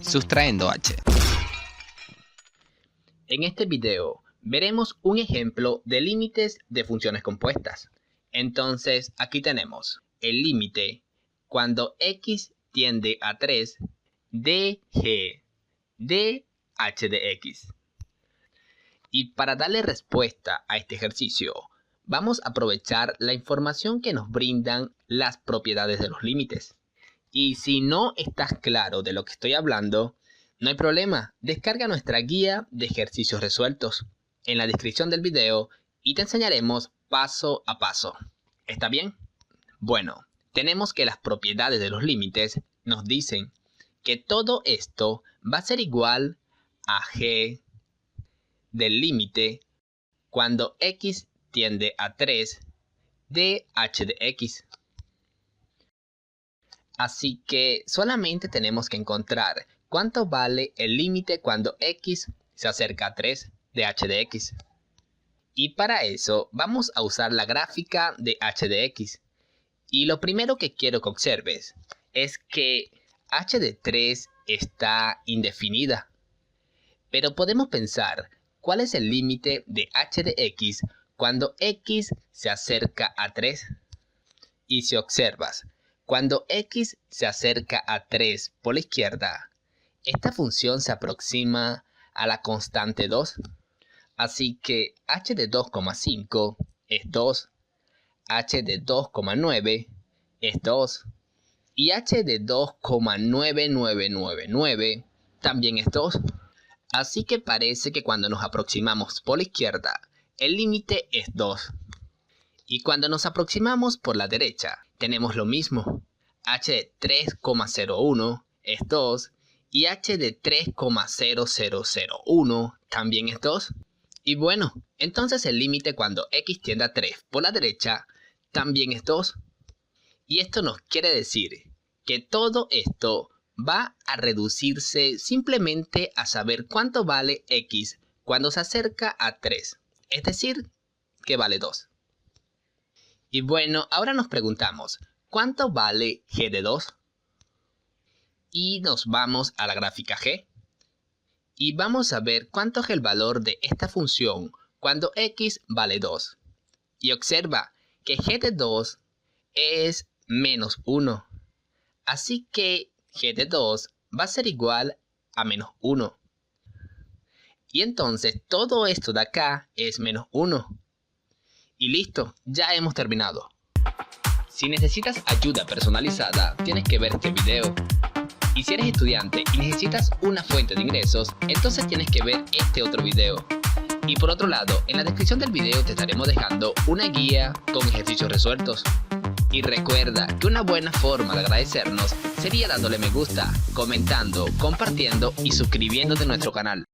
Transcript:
sustrayendo h. En este video veremos un ejemplo de límites de funciones compuestas. Entonces aquí tenemos el límite cuando x tiende a 3 de g de h de x. Y para darle respuesta a este ejercicio, vamos a aprovechar la información que nos brindan las propiedades de los límites. Y si no estás claro de lo que estoy hablando, no hay problema, descarga nuestra guía de ejercicios resueltos en la descripción del video y te enseñaremos paso a paso. ¿Está bien? Bueno, tenemos que las propiedades de los límites nos dicen que todo esto va a ser igual a g del límite cuando x tiende a 3 de h de x. Así que solamente tenemos que encontrar cuánto vale el límite cuando x se acerca a 3 de h de x. Y para eso vamos a usar la gráfica de h de x. Y lo primero que quiero que observes es que h de 3 está indefinida. Pero podemos pensar cuál es el límite de h de x cuando x se acerca a 3. Y si observas, cuando x se acerca a 3 por la izquierda, esta función se aproxima a la constante 2. Así que h de 2,5 es 2, h de 2,9 es 2 y h de 2,9999 también es 2. Así que parece que cuando nos aproximamos por la izquierda, el límite es 2. Y cuando nos aproximamos por la derecha, tenemos lo mismo. h de 3,01 es 2 y h de 3,0001 también es 2. Y bueno, entonces el límite cuando x tiende a 3 por la derecha también es 2. Y esto nos quiere decir que todo esto va a reducirse simplemente a saber cuánto vale x cuando se acerca a 3. Es decir, que vale 2. Y bueno, ahora nos preguntamos, ¿cuánto vale g de 2? Y nos vamos a la gráfica g. Y vamos a ver cuánto es el valor de esta función cuando x vale 2. Y observa que g de 2 es menos 1. Así que g de 2 va a ser igual a menos 1. Y entonces todo esto de acá es menos 1. Y listo, ya hemos terminado. Si necesitas ayuda personalizada, tienes que ver este video. Y si eres estudiante y necesitas una fuente de ingresos, entonces tienes que ver este otro video. Y por otro lado, en la descripción del video te estaremos dejando una guía con ejercicios resueltos. Y recuerda que una buena forma de agradecernos sería dándole me gusta, comentando, compartiendo y suscribiéndote a nuestro canal.